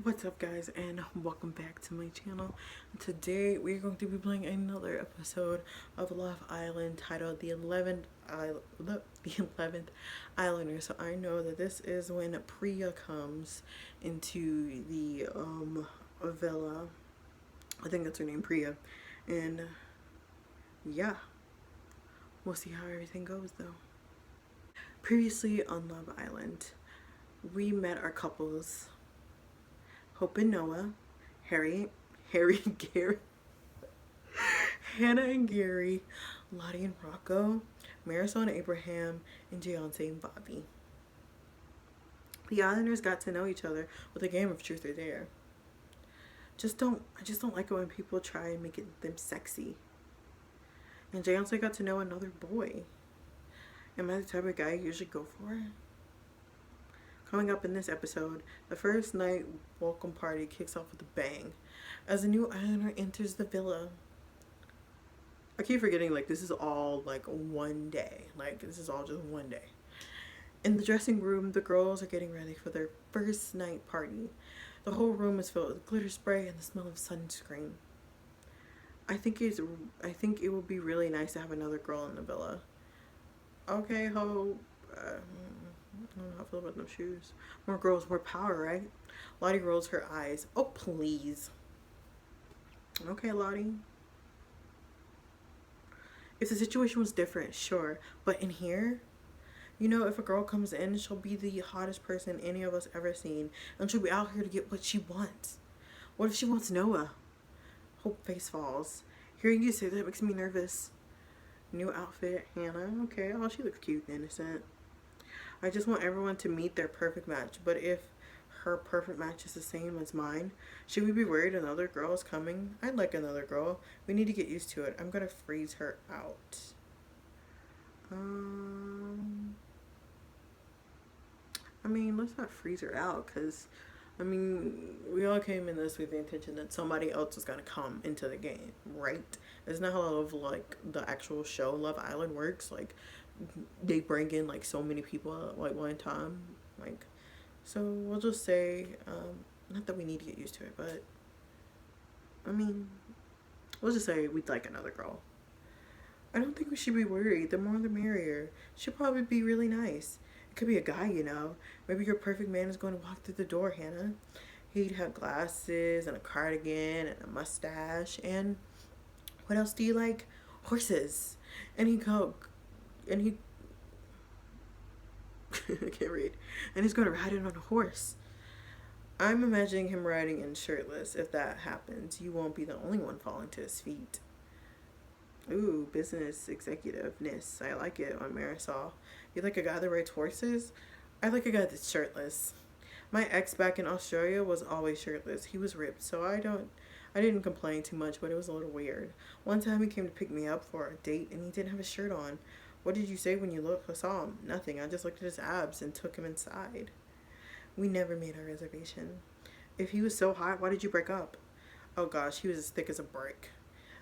What's up, guys, and welcome back to my channel. Today we're going to be playing another episode of Love Island titled the 11th Islander. So I know that this is when Priya comes into the villa. I think that's her name, Priya. And yeah, we'll see how everything goes though. Previously on Love Island, we met our couples, Hope and Noah, Harry and Gary, Hannah and Gary, Lottie and Rocco, Marisol and Abraham, and Deontay and Bobby. The Islanders got to know each other with a game of truth or dare. I just don't like it when people try and make it them sexy. And Deontay got to know another boy. Am I the type of guy you usually go for? Coming up in this episode, the first night welcome party kicks off with a bang as a new Islander enters the villa. I keep forgetting, like, this is all like one day. Like, this is all just one day. In the dressing room, the girls are getting ready for their first night party. The whole room is filled with glitter spray and the smell of sunscreen. I think it would be really nice to have another girl in the villa. Okay, Hope. I don't know how I feel about no shoes. More girls, more power, right? Lottie rolls her eyes. Oh, please. Okay, Lottie. If the situation was different, sure. But in here, you know, if a girl comes in, she'll be the hottest person any of us ever seen. And she'll be out here to get what she wants. What if she wants Noah? Hope face falls. Hearing you say that makes me nervous. New outfit, Hannah. Okay, oh, she looks cute and innocent. I just want everyone to meet their perfect match. But if her perfect match is the same as mine, should we be worried another girl is coming? I'd like another girl. We need to get used to it. I'm gonna freeze her out. I mean, let's not freeze her out, because I mean, we all came in this with the intention that somebody else is gonna come into the game, right? Isn't that how like the actual show Love Island works? Like, they bring in like so many people at like one time, like, so we'll just say, not that we need to get used to it, but I mean, we'll just say we'd like another girl. I don't think we should be worried. The more the merrier. She'll probably be really nice. It could be a guy, you know. Maybe your perfect man is going to walk through the door, Hannah. He'd have glasses and a cardigan and a mustache. And what else do you like? Horses. And he'd go, and he I can't read. And he's going to ride in on a horse. I'm imagining him riding in shirtless. If that happens, you won't be the only one falling to his feet. Ooh, business executiveness. I like it on Marisol. You like a guy that rides horses? I like a guy that's shirtless. My ex back in Australia was always shirtless. He was ripped, so I didn't complain too much, but it was a little weird. One time he came to pick me up for a date and he didn't have a shirt on. What did you say when you saw him? Nothing. I just looked at his abs and took him inside. We never made our reservation. If he was so hot, why did you break up? Oh gosh, he was as thick as a brick.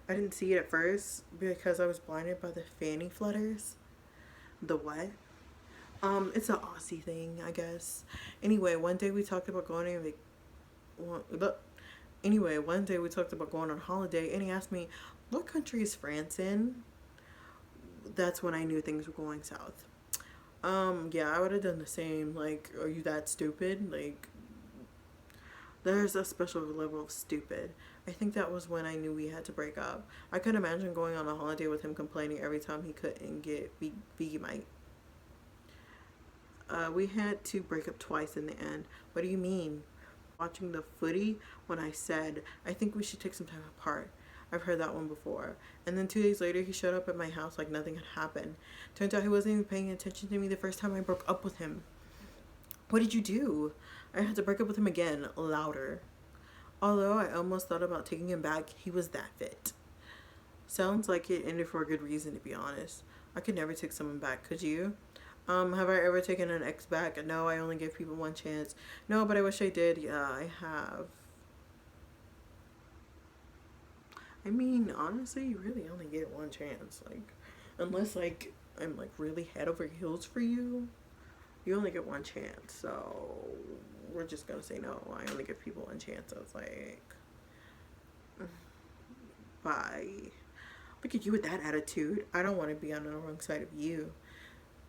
I didn't see it at first because I was blinded by the fanny flutters. The what? It's an Aussie thing, I guess. Anyway, one day we talked about going on holiday, and he asked me, "What country is France in?" That's when I knew things were going south. Yeah, I would have done the same. Like, are you that stupid? Like, there's a special level of stupid. I think that was when I knew we had to break up. I couldn't imagine going on a holiday with him complaining every time he couldn't get Vegemite. We had to break up twice in the end. What do you mean? Watching the footy when I said, I think we should take some time apart. I've heard that one before. And then 2 days later, he showed up at my house like nothing had happened. Turns out he wasn't even paying attention to me the first time I broke up with him. What did you do? I had to break up with him again, louder. Although I almost thought about taking him back, he was that fit. Sounds like it ended for a good reason, to be honest. I could never take someone back, could you? Have I ever taken an ex back? No, I only give people one chance. No, but I wish I did. Yeah, I have. I mean, honestly, you really only get one chance. Like, unless, like, I'm, like, really head over heels for you. You only get one chance, so we're just gonna say no. I only give people one chance. I was like, bye. Look at you with that attitude. I don't want to be on the wrong side of you.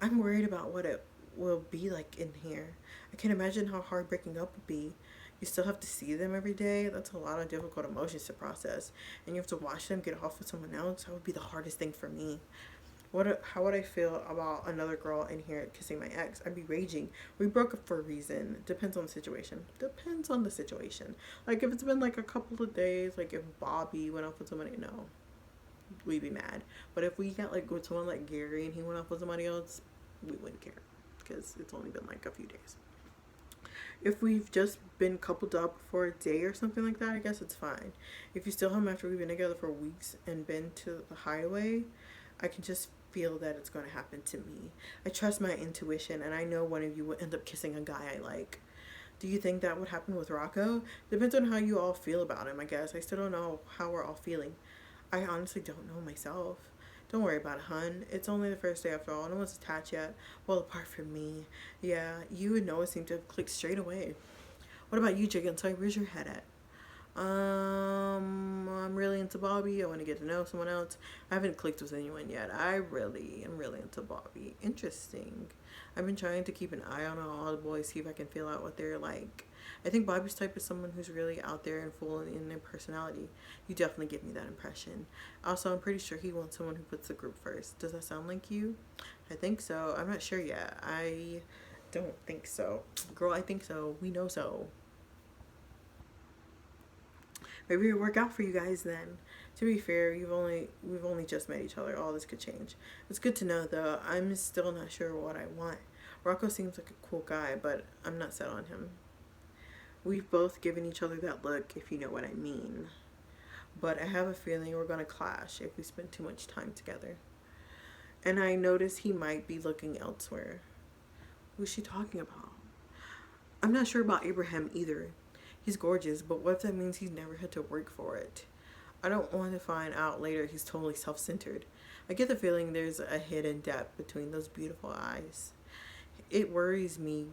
I'm worried about what it will be like in here. I can't imagine how hard breaking up would be. You still have to see them every day. That's a lot of difficult emotions to process. And you have to watch them get off with someone else. That would be the hardest thing for me. How would I feel about another girl in here kissing my ex? I'd be raging. We broke up for a reason. Depends on the situation. Depends on the situation. Like if it's been like a couple of days, like if Bobby went off with somebody, no, we'd be mad. But if we got like with someone like Gary and he went off with somebody else, we wouldn't care because it's only been like a few days. If we've just been coupled up for a day or something like that, I guess it's fine. If you still have him after we've been together for weeks and been to the highway, I can just feel that it's going to happen to me. I trust my intuition, and I know one of you would end up kissing a guy I like. Do you think that would happen with Rocco? Depends on how you all feel about him, I guess. I still don't know how we're all feeling. I honestly don't know myself. Don't worry about it, hun. It's only the first day after all. No one's attached yet. Well, apart from me. Yeah, you and Noah seem to have clicked straight away. What about you, Jigga? So where's your head at? I'm really into Bobby. I want to get to know someone else. I haven't clicked with anyone yet. I really am really into Bobby. Interesting. I've been trying to keep an eye on all the boys, see if I can feel out what they're like. I think Bobby's type is someone who's really out there and full in their personality. You definitely give me that impression. Also, I'm pretty sure he wants someone who puts the group first. Does that sound like you? I think so. I'm not sure yet. I don't think so. Girl, I think so. We know so. Maybe it'll work out for you guys then. To be fair, we've only just met each other. All this could change. It's good to know though. I'm still not sure what I want. Rocco seems like a cool guy, but I'm not set on him. We've both given each other that look, if you know what I mean. But I have a feeling we're gonna clash if we spend too much time together. And I notice he might be looking elsewhere. Who's she talking about? I'm not sure about Abraham either. He's gorgeous, but what if that means he's never had to work for it? I don't want to find out later he's totally self-centered. I get the feeling there's a hidden depth between those beautiful eyes. It worries me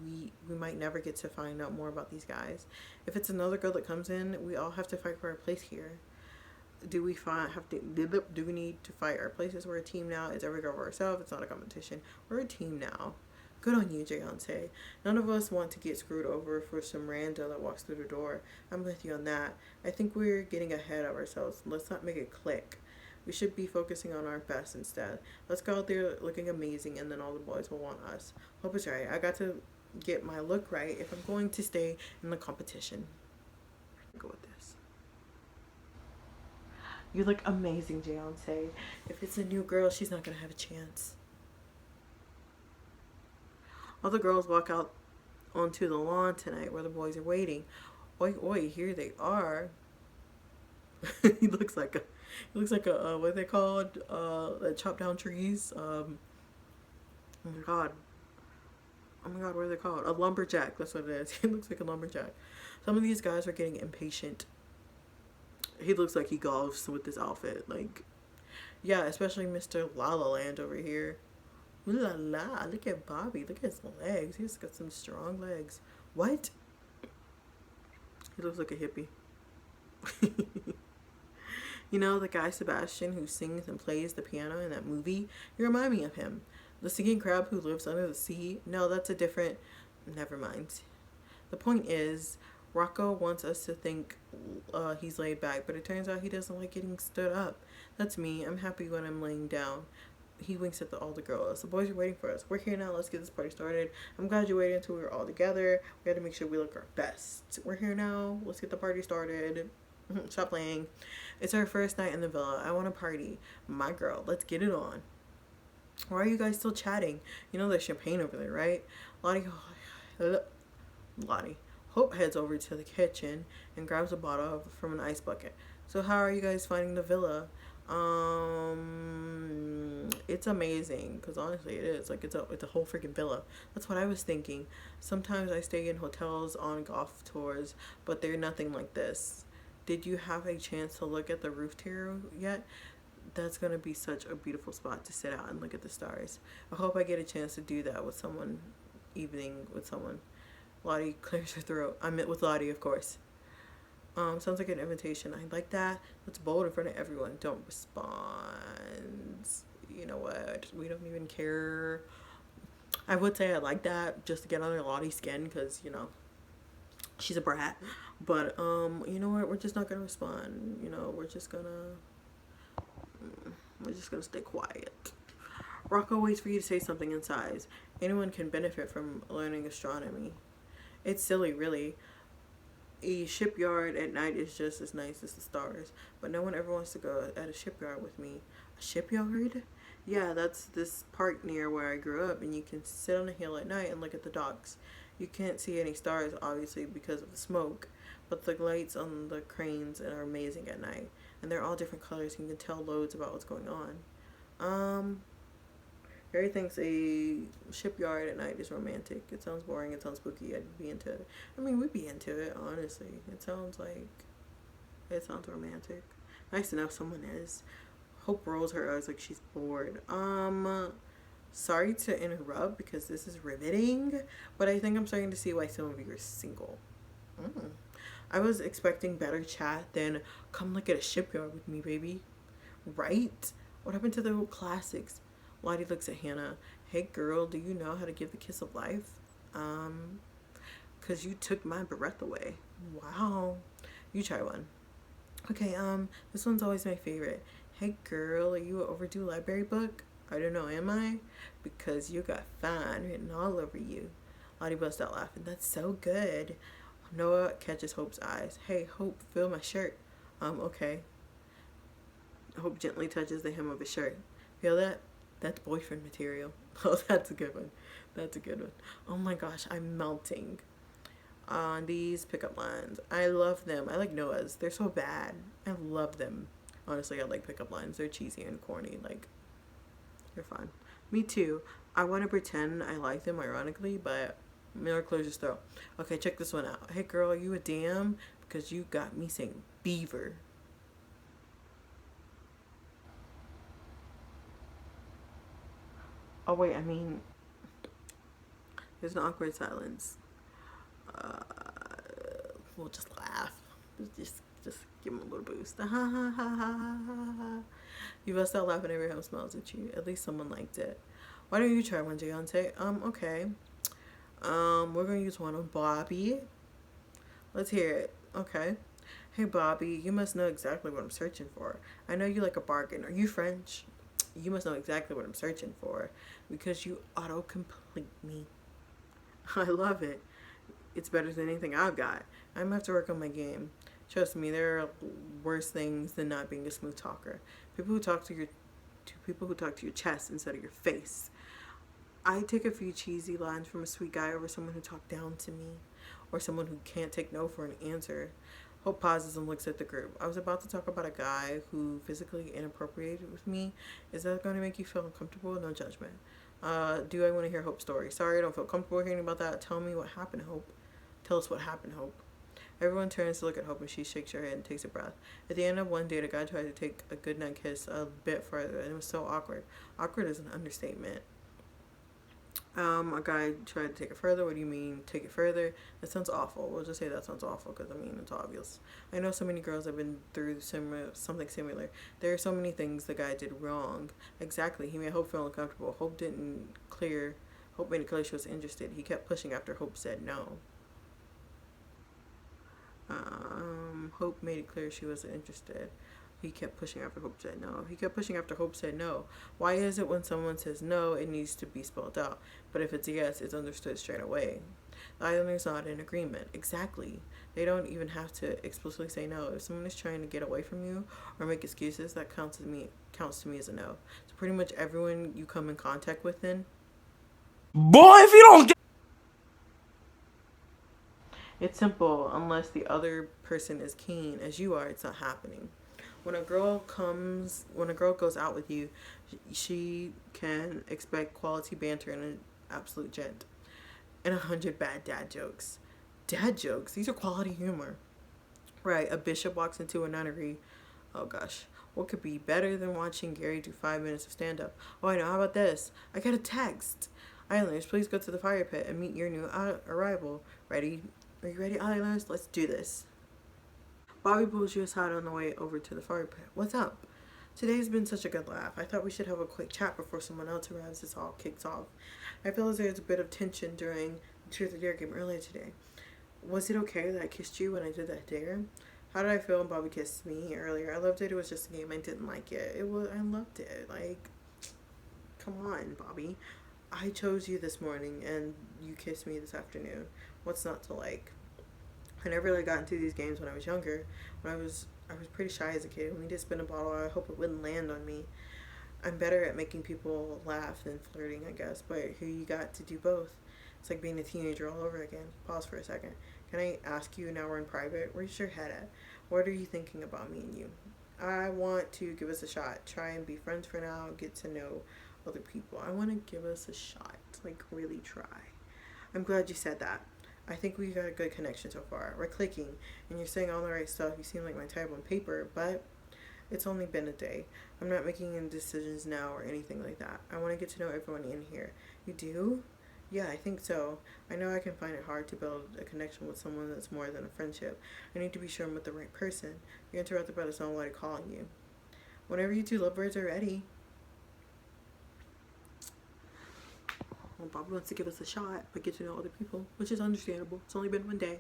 we might never get to find out more about these guys. If it's another girl that comes in, we all have to fight for our place here. Do we need to fight our places? We're a team now. It's every girl for herself. It's not a competition. We're a team now. Good on you, Jayonce. None of us want to get screwed over for some rando that walks through the door. I'm with you on that. I think we're getting ahead of ourselves. Let's not make it click. We should be focusing on our best instead. Let's go out there looking amazing, and then all the boys will want us. Hope it's right. I got to get my look right if I'm going to stay in the competition. Go with this. You look amazing, Jayonce. If it's a new girl, she's not going to have a chance. All the girls walk out onto the lawn tonight where the boys are waiting. Oi, oi, here they are. he looks like a what are they called? That chop down trees. Oh my god. Oh my god, what are they called? A lumberjack. That's what it is. He looks like a lumberjack. Some of these guys are getting impatient. He looks like he golfs with this outfit. Like, yeah, especially Mr. La La Land over here. Ooh la la, look at Bobby. Look at his legs. He's got some strong legs. What? He looks like a hippie. You know, the guy Sebastian who sings and plays the piano in that movie? You remind me of him. The singing crab who lives under the sea? No, that's a different... Never mind. The point is, Rocco wants us to think he's laid back, but it turns out he doesn't like getting stood up. That's me. I'm happy when I'm laying down. He winks at all the girls. The boys are waiting for us. We're here now. Let's get this party started. I'm glad you waited until we were all together. We had to make sure we look our best. We're here now. Let's get the party started. Stop playing. It's our first night in the villa. I want a party. My girl, let's get it on. Why are you guys still chatting? You know there's champagne over there, right? Lottie. Hope heads over to the kitchen and grabs a bottle from an ice bucket. So how are you guys finding the villa? It's amazing, because honestly it is. Like, it's a whole freaking villa. That's what I was thinking. Sometimes I stay in hotels on golf tours, but they're nothing like this. Did you have a chance to look at the roof tier yet? That's gonna be such a beautiful spot to sit out and look at the stars. I hope I get a chance to do that with someone evening with someone. Lottie clears her throat. I met with Lottie, of course. Sounds like an invitation. I like that. That's bold in front of everyone. Don't respond. You know what? We don't even care. I would say I like that just to get under Lottie's skin because, you know, she's a brat. But, you know what? We're just not going to respond. You know, we're just gonna stay quiet. Rocco waits for you to say something in sighs. Anyone can benefit from learning astronomy. It's silly, really. A shipyard at night is just as nice as the stars, but no one ever wants to go at a shipyard with me. A shipyard? Yeah, that's this park near where I grew up, and you can sit on a hill at night and look at the docks. You can't see any stars, obviously, because of the smoke, but the lights on the cranes are amazing at night, and they're all different colors, and you can tell loads about what's going on. Um, Harry thinks a shipyard at night is romantic. It sounds boring. It sounds spooky. I'd be into it. I mean, we'd be into it, honestly. It sounds romantic. Nice to know someone is. Hope rolls her eyes like she's bored. Sorry to interrupt because this is riveting, but I think I'm starting to see why some of you are single. Mm. I was expecting better chat than come look at a shipyard with me, baby. Right? What happened to the old classics? Lottie looks at Hannah. Hey girl, do you know how to give the kiss of life? Cause you took my breath away. Wow. You try one. Okay, this one's always my favorite. Hey girl, are you an overdue library book? I don't know, am I? Because you got fine written all over you. Lottie busts out laughing. That's so good. Noah catches Hope's eyes. Hey, Hope, feel my shirt. Okay. Hope gently touches the hem of his shirt. Feel that? That's boyfriend material. Oh, that's a good one. That's a good one. Oh my gosh, I'm melting on these pickup lines. I love them. I like Noah's. They're so bad. I love them. Honestly, I like pickup lines. They're cheesy and corny. Like, they're fun. Me too. I want to pretend I like them ironically, but Miller closes his throat. Okay, check this one out. Hey girl, are you a damn? Because you got me saying beaver. Oh wait, I mean, there's an awkward silence. Uh, we'll just laugh. Just give him a little boost. Ha ha ha ha ha ha. You bust out laughing every time smiles at you. At least someone liked it. Why don't you try one, Deontay? Okay. We're gonna use one on Bobby. Let's hear it. Okay. Hey Bobby, you must know exactly what I'm searching for. I know you like a bargain. Are you French? You must know exactly what I'm searching for because you auto-complete me. I love it. It's better than anything I've got. I'm gonna have to work on my game. Trust me, there are worse things than not being a smooth talker. People who talk to your chest instead of your face. I take a few cheesy lines from a sweet guy over someone who talked down to me, or someone who can't take no for an answer. Hope pauses and looks at the group. I was about to talk about a guy who physically inappropriated with me. Is that going to make you feel uncomfortable? No judgment. Do I want to hear Hope's story? Sorry, I don't feel comfortable hearing about that. Tell me what happened, Hope. Tell us what happened, Hope. Everyone turns to look at Hope and she shakes her head and takes a breath. At the end of one date, a guy tried to take a goodnight kiss a bit further, and it was so awkward. Awkward is an understatement. A guy tried to take it further. What do you mean, take it further? That sounds awful. We'll just say that sounds awful because, I mean, it's obvious. I know so many girls have been through something similar. There are so many things the guy did wrong. Exactly. He made Hope feel uncomfortable. Hope made it clear she was interested. He kept pushing after Hope said no. Hope made it clear she wasn't interested. He kept pushing after Hope said no. He kept pushing after Hope said no. Why is it when someone says no, it needs to be spelled out? But if it's a yes, it's understood straight away. The islanders not in agreement. Exactly. They don't even have to explicitly say no. If someone is trying to get away from you or make excuses, that counts to me as a no. So pretty much everyone you come in contact with then. Boy, if you don't get it's simple. Unless the other person is keen as you are, it's not happening. When a girl goes out with you, she can expect quality banter and an absolute gent. And 100 bad dad jokes. Dad jokes? These are quality humor. Right, a bishop walks into a nunnery. Oh gosh. What could be better than watching Gary do 5 minutes of stand-up? Oh, I know. How about this? I got a text. Islanders, please go to the fire pit and meet your new arrival. Ready? Are you ready, Islanders? Let's do this. Bobby pulls you aside on the way over to the fire pit. What's up? Today's been such a good laugh. I thought we should have a quick chat before someone else arrives. This all kicks off. I feel as there's a bit of tension during the Truth or Dare game earlier today. Was it okay that I kissed you when I did that dare? How did I feel when Bobby kissed me earlier? I loved it. It was just a game. I didn't like it. I loved it. Like, come on, Bobby. I chose you this morning and you kissed me this afternoon. What's not to like? I never really got into these games when I was younger. I was pretty shy as a kid. When we did spin a bottle, I hope it wouldn't land on me. I'm better at making people laugh than flirting, I guess. But here you got to do both. It's like being a teenager all over again. Pause for a second. Can I ask you, now we're in private, where's your head at? What are you thinking about me and you? I want to give us a shot. Try and be friends for now. Get to know other people. I want to give us a shot. Like, really try. I'm glad you said that. I think we got a good connection so far. We're clicking, and you're saying all the right stuff. You seem like my type on paper, but it's only been a day. I'm not making any decisions now or anything like that. I want to get to know everyone in here. You do? Yeah, I think so. I know I can find it hard to build a connection with someone that's more than a friendship. I need to be sure I'm with the right person. You're interrupted by the someone calling you. Whenever you two lovebirds are ready. Well, Bobby wants to give us a shot, but get to know other people, which is understandable. It's only been one day.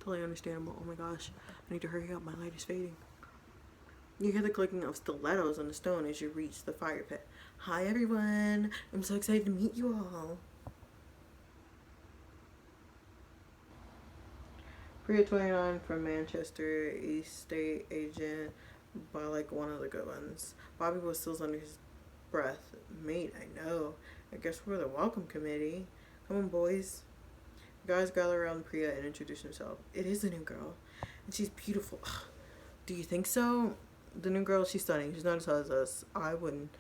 Totally understandable. Oh my gosh. I need to hurry up. My light is fading. You hear the clicking of stilettos on the stone as you reach the fire pit. Hi, everyone. I'm so excited to meet you all. Priya 29 from Manchester, estate agent, by like one of the good ones. Bobby was still under his breath. Mate, I know. I guess we're the welcome committee. Come on, boys. The guys gather around Priya and introduce themselves. It is a new girl, and she's beautiful. Do you think so? The new girl, she's stunning. She's not as tall as us. I wouldn't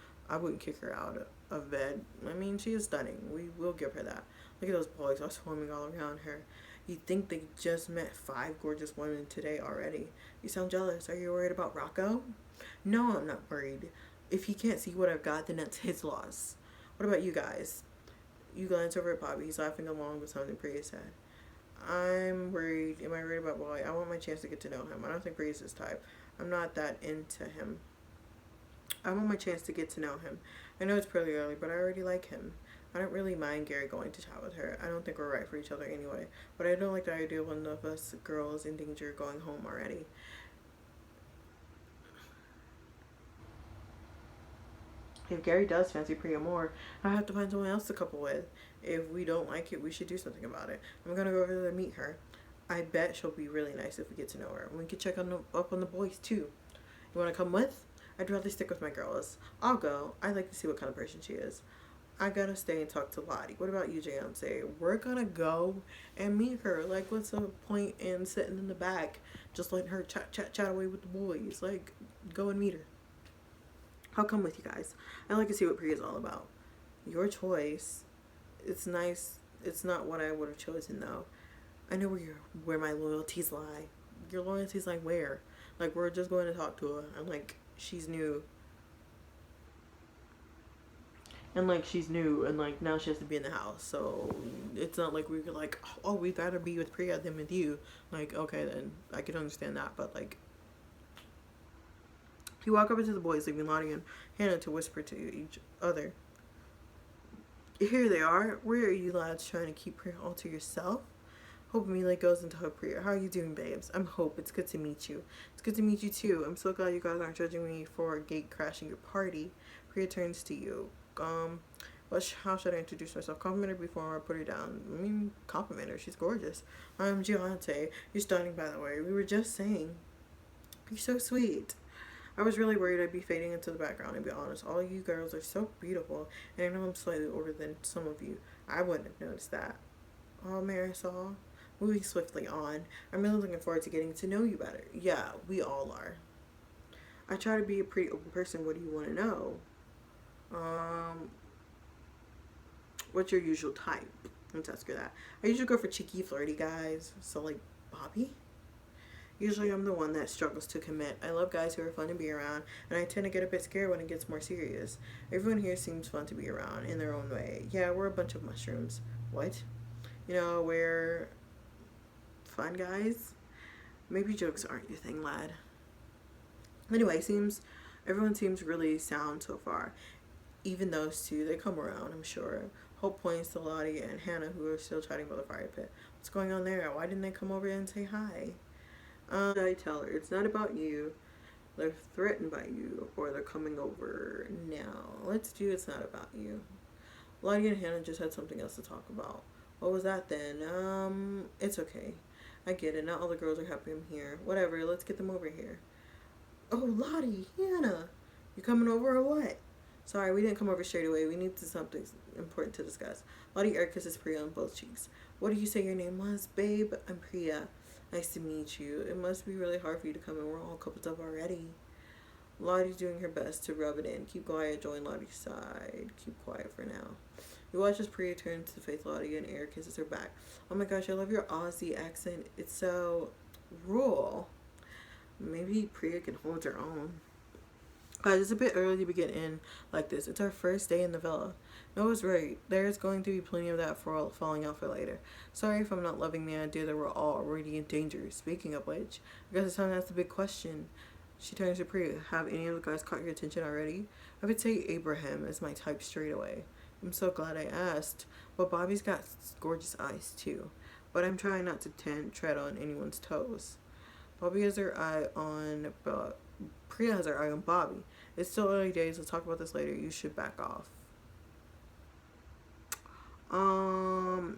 kick her out of bed. I mean, she is stunning. We will give her that. Look at those boys all swarming all around her. You'd think they just met 5 gorgeous women today already. You sound jealous. Are you worried about Rocco? No, I'm not worried. If he can't see what I've got, then that's his loss. What about you guys? You glance over at Bobby. He's laughing along with something Priya said. I'm worried. Am I worried about Wally? I want my chance to get to know him. I don't think Priya's his type. I'm not that into him. I want my chance to get to know him. I know it's pretty early, but I already like him. I don't really mind Gary going to chat with her. I don't think we're right for each other anyway. But I don't like the idea of one of us girls in danger going home already. If Gary does fancy Priya more, I have to find someone else to couple with. If we don't like it, we should do something about it. I'm gonna go over there to meet her. I bet she'll be really nice if we get to know her. We can check up on the boys too. You wanna come with? I'd rather stick with my girls. I'll go. I'd like to see what kind of person she is. I gotta stay and talk to Lottie. What about you, Say we're gonna go and meet her. Like, what's the point in sitting in the back, just letting her chat away with the boys? Like, go and meet her. I'll come with you guys. I'd like to see what Priya's all about. Your choice. It's nice. It's not what I would have chosen, though. I know where my loyalties lie. Your loyalties lie where? Like, we're just going to talk to her. I'm like, she's new. And like, she's new, and like, now she has to be in the house. So it's not like we could like, oh, we'd rather be with Priya than with you. Like, okay, then I can understand that. But like, you walk over to the boys, leaving Lottie and Hannah to whisper to each other. Here they are. Where are you lads trying to keep Priya all to yourself? Hope Mila goes into her Priya. How are you doing, babes? I'm Hope. It's good to meet you. It's good to meet you too. I'm so glad you guys aren't judging me for gate crashing your party. Priya turns to you. How should I introduce myself? Compliment her before I put her down. I mean, compliment her. She's gorgeous. I'm Giante. You're stunning, by the way. We were just saying. You're so sweet. I was really worried I'd be fading into the background, to be honest. All you girls are so beautiful, and I know I'm slightly older than some of you. I wouldn't have noticed that. Oh, Marisol. Moving swiftly on. I'm really looking forward to getting to know you better. Yeah, we all are. I try to be a pretty open person. What do you want to know? What's your usual type? Let's ask her that. I usually go for cheeky, flirty guys. So, like, Bobby? Usually I'm the one that struggles to commit. I love guys who are fun to be around, and I tend to get a bit scared when it gets more serious. Everyone here seems fun to be around in their own way. Yeah, we're a bunch of mushrooms. What? You know, we're fun guys? Maybe jokes aren't your thing, lad. Anyway, seems everyone seems really sound so far. Even those two, they come around, I'm sure. Hope points to Lottie and Hannah, who are still chatting about the fire pit. What's going on there? Why didn't they come over and say hi? I tell her, it's not about you. They're threatened by you, or they're coming over now. Let's do It's Not About You. Lottie and Hannah just had something else to talk about. What was that then? It's okay. I get it. Not all the girls are happy I'm here. Whatever, let's get them over here. Oh, Lottie, Hannah, you coming over or what? Sorry, we didn't come over straight away. We need something important to discuss. Lottie air kisses Priya on both cheeks. What did you say your name was? Babe, I'm Priya. Nice to meet you. It must be really hard for you to come in. We're all coupled up already. Lottie's doing her best to rub it in. Keep quiet, join Lottie's side. Keep quiet for now. You watch as Priya turns to face Lottie and air kisses her back. Oh my gosh, I love your Aussie accent. It's so rural. Maybe Priya can hold her own. Guys, it's a bit early to begin in like this. It's our first day in the villa. Noah's right. There's going to be plenty of that for falling out for later. Sorry if I'm not loving the idea that we're all already in danger. Speaking of which, I guess it's time to ask the big question. She turns to Priya. Have any of the guys caught your attention already? I would say Abraham is my type straight away. I'm so glad I asked. But Bobby's got gorgeous eyes too. But I'm trying not to tread on anyone's toes. Bobby has her eye on Priya has her eye on Bobby. It's still early days. Let's talk about this later. You should back off.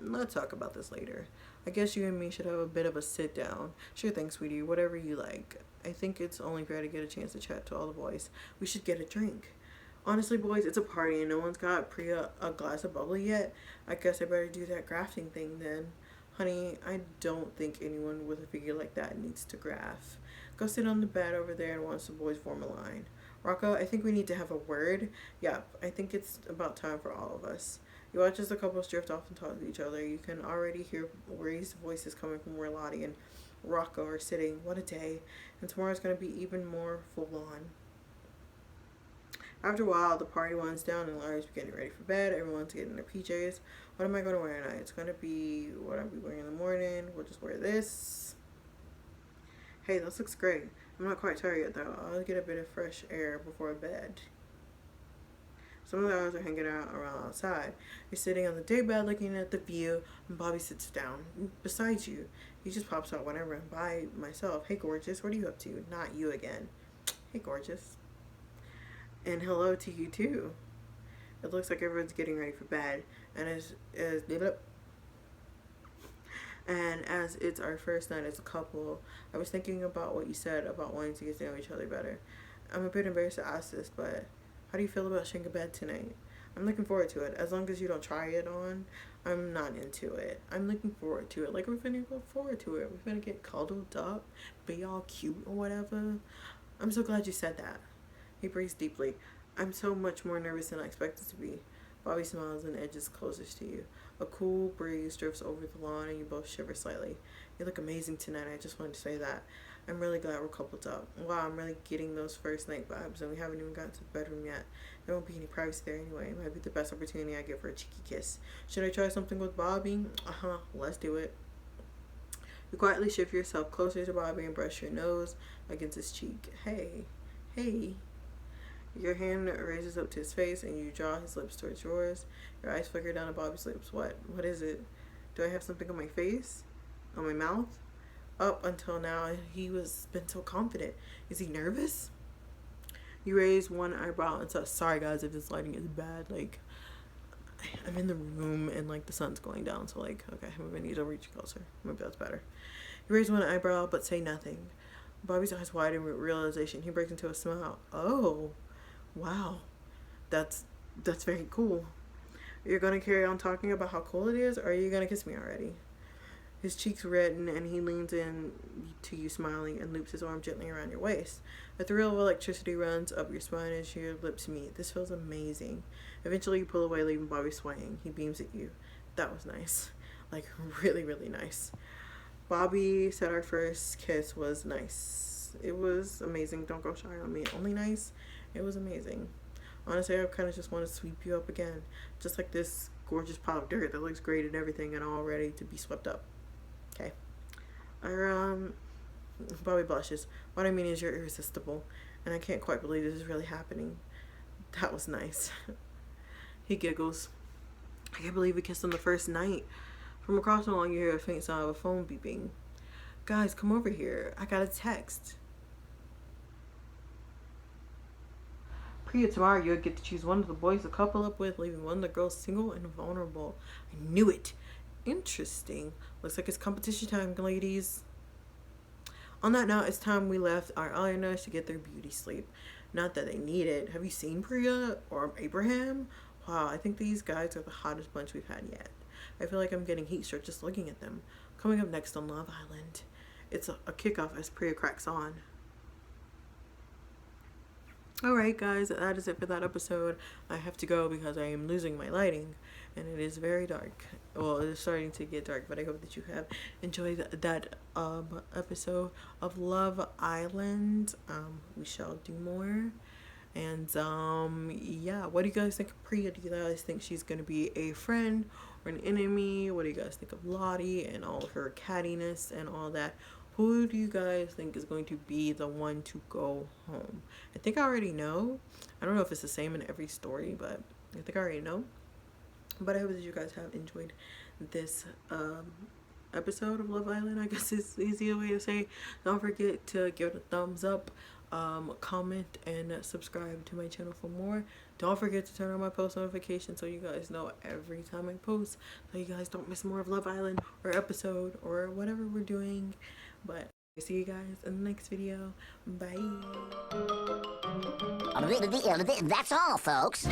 Let's talk about this later. I guess you and me should have a bit of a sit down. Sure thing, sweetie. Whatever you like. I think it's only fair to get a chance to chat to all the boys. We should get a drink. Honestly, boys, it's a party and no one's got Priya a glass of bubbly yet. I guess I better do that grafting thing then. Honey, I don't think anyone with a figure like that needs to graph. Go sit on the bed over there and watch the boys form a line. Rocco, I think we need to have a word. Yep, I think it's about time for all of us. You watch as the couples drift off and talk to each other. You can already hear raised voices coming from where Lottie and Rocco are sitting. What a day. And tomorrow's going to be even more full on. After a while, the party winds down and Larry's getting ready for bed. Everyone's getting their PJs. What am I going to wear tonight? It's going to be what I'll be wearing in the morning. We'll just wear this. Hey, this looks great. I'm not quite tired yet, though. I'll get a bit of fresh air before bed. Some of the others are hanging out around outside. You're sitting on the daybed looking at the view, and Bobby sits down beside you. He just pops out whenever I'm by myself. Hey, gorgeous, what are you up to? Not you again. Hey, gorgeous. And hello to you, too. It looks like everyone's getting ready for bed. And as it's our first night as a couple, I was thinking about what you said about wanting to get to know each other better. I'm a bit embarrassed to ask this, but how do you feel about sharing a bed tonight? I'm looking forward to it. As long as you don't try it on, I'm not into it. I'm looking forward to it. Like, we're finna go forward to it. We're finna get cuddled up, be all cute or whatever. I'm so glad you said that. He breathes deeply. I'm so much more nervous than I expected to be. Bobby smiles and edges closest to you. A cool breeze drifts over the lawn and you both shiver slightly. You look amazing tonight. I just wanted to say that. I'm really glad we're coupled up. Wow, I'm really getting those first night vibes and we haven't even gotten to the bedroom yet. There won't be any privacy there anyway. It might be the best opportunity I get for a cheeky kiss. Should I try something with Bobby? Let's do it. You quietly shift yourself closer to Bobby and brush your nose against his cheek. Hey. Your hand raises up to his face and you draw his lips towards yours. Your eyes flicker down at Bobby's lips. What? What is it? Do I have something on my face? On my mouth? Up until now, he was been so confident. Is he nervous? You raise one eyebrow and say, sorry guys if this lighting is bad. Like, I'm in the room and like the sun's going down. So like, okay, I'm gonna need to reach closer. Maybe that's better. You raise one eyebrow but say nothing. Bobby's eyes widen with realization. He breaks into a smile. Oh. Wow, that's very cool. You're gonna carry on talking about how cool it is, or are you gonna kiss me already? His cheeks redden and he leans in to you smiling and loops his arm gently around your waist. A thrill of electricity runs up your spine as your lips meet. This feels amazing. Eventually you pull away, leaving Bobby swaying. He beams at you. That was nice. Like, really, really nice. Bobby said our first kiss was nice. It was amazing. Don't go shy on me. Only nice. It was amazing. Honestly, I kind of just want to sweep you up again. Just like this gorgeous pile of dirt that looks great and everything and all ready to be swept up. Okay. Bobby blushes. What I mean is you're irresistible. And I can't quite believe this is really happening. That was nice. He giggles. I can't believe we kissed on the first night. From across the lawn, you hear a faint sound of a phone beeping. Guys, come over here. I got a text. Priya, tomorrow you'll get to choose one of the boys to couple up with, leaving one of the girls single and vulnerable. I knew it. Interesting. Looks like it's competition time, ladies. On that note, it's time we left our eyeliners to get their beauty sleep. Not that they need it. Have you seen Priya or Abraham? Wow, I think these guys are the hottest bunch we've had yet. I feel like I'm getting heat stroke just looking at them. Coming up next on Love Island, it's a kickoff as Priya cracks on. Alright guys, that is it for that episode. I have to go because I am losing my lighting and it is very dark. Well, it is starting to get dark, but I hope that you have enjoyed that episode of Love Island. We shall do more. And yeah, what do you guys think of Priya? Do you guys think she's gonna be a friend or an enemy? What do you guys think of Lottie and all of her cattiness and all that? Who do you guys think is going to be the one to go home? I think I already know. I don't know if it's the same in every story, but I think I already know. But I hope that you guys have enjoyed this episode of Love Island, I guess is the easier way to say. Don't forget to give it a thumbs up, comment, and subscribe to my channel for more. Don't forget to turn on my post notifications so you guys know every time I post, so you guys don't miss more of Love Island or episode or whatever we're doing. But see you guys in the next video. Bye. That's all, folks.